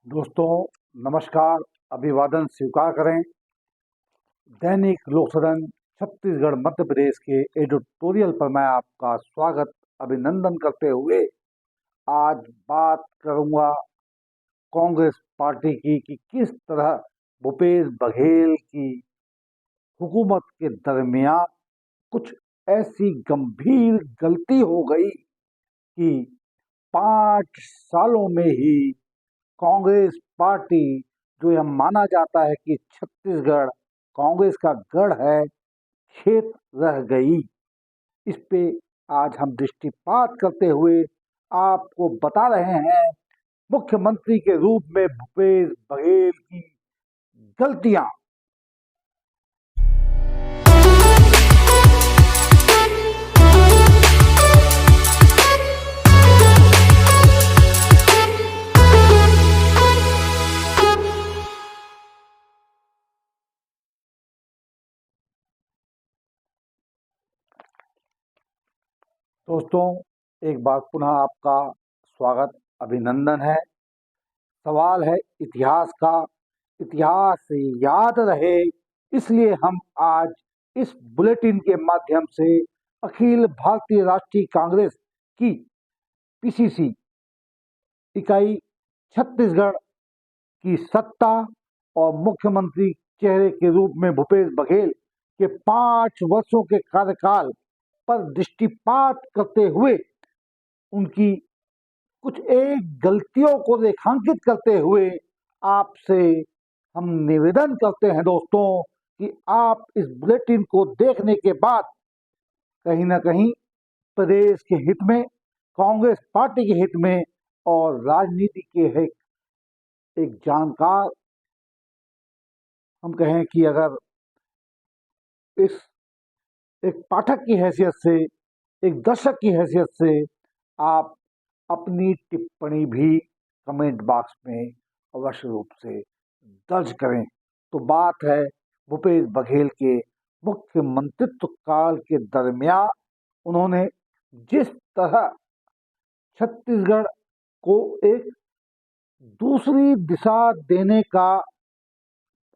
दोस्तों नमस्कार, अभिवादन स्वीकार करें। दैनिक लोकसदन छत्तीसगढ़ मध्य प्रदेश के एडिटोरियल पर मैं आपका स्वागत अभिनंदन करते हुए आज बात करूंगा कांग्रेस पार्टी की कि किस तरह भूपेश बघेल की हुकूमत के दरमियान कुछ ऐसी गंभीर गलती हो गई कि 5 सालों में ही कांग्रेस पार्टी, जो यह माना जाता है कि छत्तीसगढ़ कांग्रेस का गढ़ है, खेत रह गई। इस पे आज हम दृष्टिपात करते हुए आपको बता रहे हैं मुख्यमंत्री के रूप में भूपेश बघेल की गलतियां। दोस्तों, एक बार पुनः आपका स्वागत अभिनंदन है। सवाल है इतिहास का। इतिहास याद रहे, इसलिए हम आज इस बुलेटिन के माध्यम से अखिल भारतीय राष्ट्रीय कांग्रेस की पीसीसी इकाई छत्तीसगढ़ की सत्ता और मुख्यमंत्री चेहरे के रूप में भूपेश बघेल के 5 वर्षों के कार्यकाल पर दृष्टिपात करते हुए उनकी कुछ एक गलतियों को रेखांकित करते हुए आपसे हम निवेदन करते हैं दोस्तों कि आप इस बुलेटिन को देखने के बाद कहीं ना कहीं प्रदेश के हित में, कांग्रेस पार्टी के हित में और राजनीति के एक जानकार, हम कहें कि अगर इस एक पाठक की हैसियत से, एक दर्शक की हैसियत से आप अपनी टिप्पणी भी कमेंट बॉक्स में अवश्य रूप से दर्ज करें। तो बात है भूपेश बघेल के मुख्यमंत्रित्व काल के दरमियान उन्होंने जिस तरह छत्तीसगढ़ को एक दूसरी दिशा देने का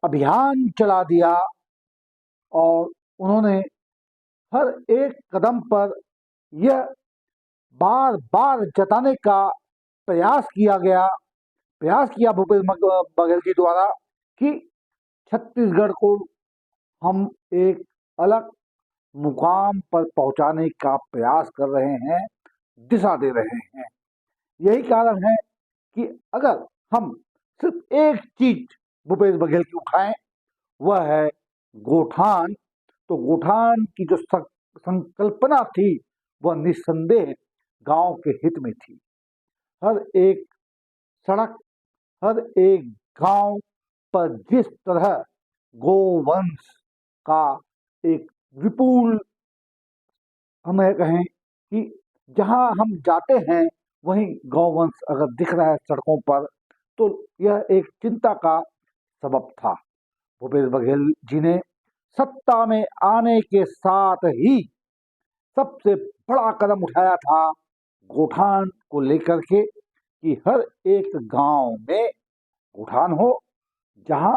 अभियान चला दिया और उन्होंने हर एक कदम पर यह बार बार जताने का प्रयास किया भूपेश बघेल जी द्वारा कि छत्तीसगढ़ को हम एक अलग मुकाम पर पहुंचाने का प्रयास कर रहे हैं, दिशा दे रहे हैं। यही कारण है कि अगर हम सिर्फ एक चीज भूपेश बघेल की उठाएं, वह है गोठान। तो गोठान की जो संकल्पना थी वह निस्संदेह गांव के हित में थी। हर एक सड़क, हर एक गांव पर जिस तरह गोवंश का एक विपुल, हमें कहें कि जहां हम जाते हैं वहीं गौवंश अगर दिख रहा है सड़कों पर, तो यह एक चिंता का सबब था। भूपेश बघेल जी ने सत्ता में आने के साथ ही सबसे बड़ा कदम उठाया था गोठान को लेकर के कि हर एक गांव में गोठान हो, जहां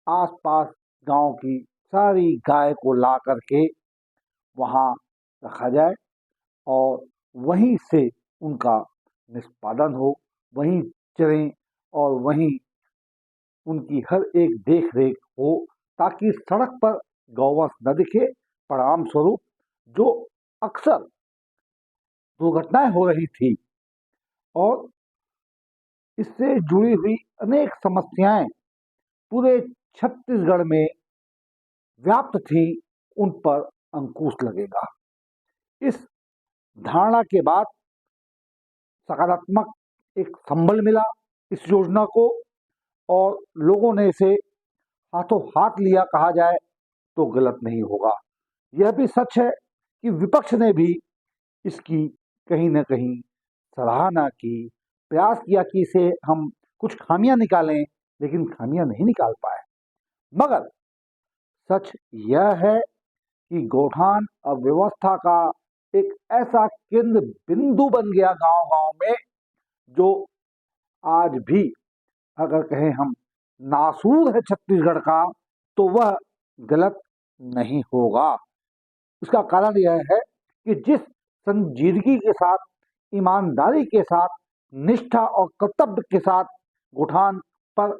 आसपास गांव की सारी गाय को ला करके वहां रखा जाए और वहीं से उनका निष्पादन हो, वहीं चरें और वहीं उनकी हर एक देख रेख हो, ताकि सड़क पर गौवंश न दिखे। परिणाम स्वरूप जो अक्सर दुर्घटनाएं हो रही थी और इससे जुड़ी हुई अनेक समस्याएं पूरे छत्तीसगढ़ में व्याप्त थी, उन पर अंकुश लगेगा। इस धारणा के बाद सकारात्मक एक संबल मिला इस योजना को और लोगों ने इसे हाथों हाथ लिया, कहा जाए तो गलत नहीं होगा। यह भी सच है कि विपक्ष ने भी इसकी कहीं ना कहीं सराहना की, प्रयास किया कि इसे हम कुछ खामियां निकालें, लेकिन खामियां नहीं निकाल पाए। मगर सच यह है कि गोठान अव्यवस्था का एक ऐसा केंद्र बिंदु बन गया गांव गांव में, जो आज भी अगर कहें हम नासूर है छत्तीसगढ़ का, तो वह गलत नहीं होगा। इसका कारण यह है कि जिस संजीदगी के साथ, ईमानदारी के साथ, निष्ठा और कर्तव्य के साथ गोठान पर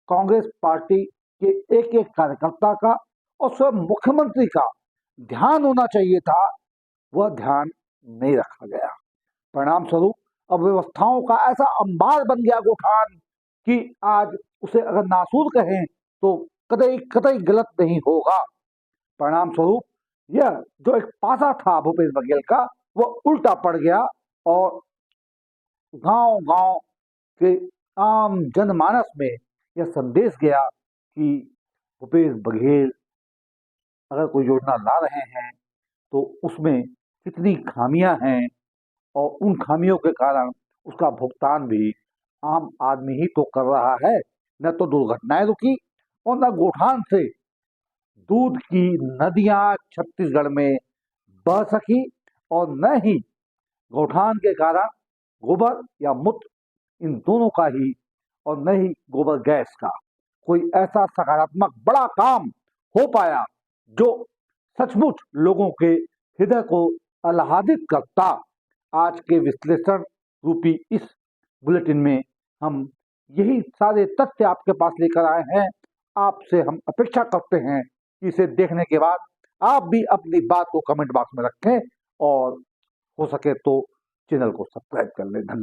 कांग्रेस पार्टी के एक एक कार्यकर्ता का और स्वयं मुख्यमंत्री का ध्यान होना चाहिए था, वह ध्यान नहीं रखा गया। परिणाम स्वरूप अब व्यवस्थाओं का ऐसा अंबार बन गया गोठान कि आज उसे अगर नासूर कहें तो कतई कतई गलत नहीं होगा। परिणाम स्वरूप यह जो एक पासा था भूपेश बघेल का, वह उल्टा पड़ गया और गांव गांव के आम जनमानस में यह संदेश गया कि भूपेश बघेल अगर कोई योजना ला रहे हैं तो उसमें कितनी खामियां हैं और उन खामियों के कारण उसका भुगतान भी आम आदमी ही तो कर रहा है। न तो दुर्घटनाएं रुकी और न गोठान से दूध की नदियां छत्तीसगढ़ में बह सकी और न ही गोठान के कारण गोबर या मूत्र इन दोनों का ही और न ही गोबर गैस का कोई ऐसा सकारात्मक बड़ा काम हो पाया जो सचमुच लोगों के हृदय को आह्लादित करता। आज के विश्लेषण रूपी इस बुलेटिन में हम यही सारे तथ्य आपके पास लेकर आए हैं। आपसे हम अपेक्षा करते हैं कि इसे देखने के बाद आप भी अपनी बात को कमेंट बॉक्स में रखें और हो सके तो चैनल को सब्सक्राइब कर लें। धन्यवाद।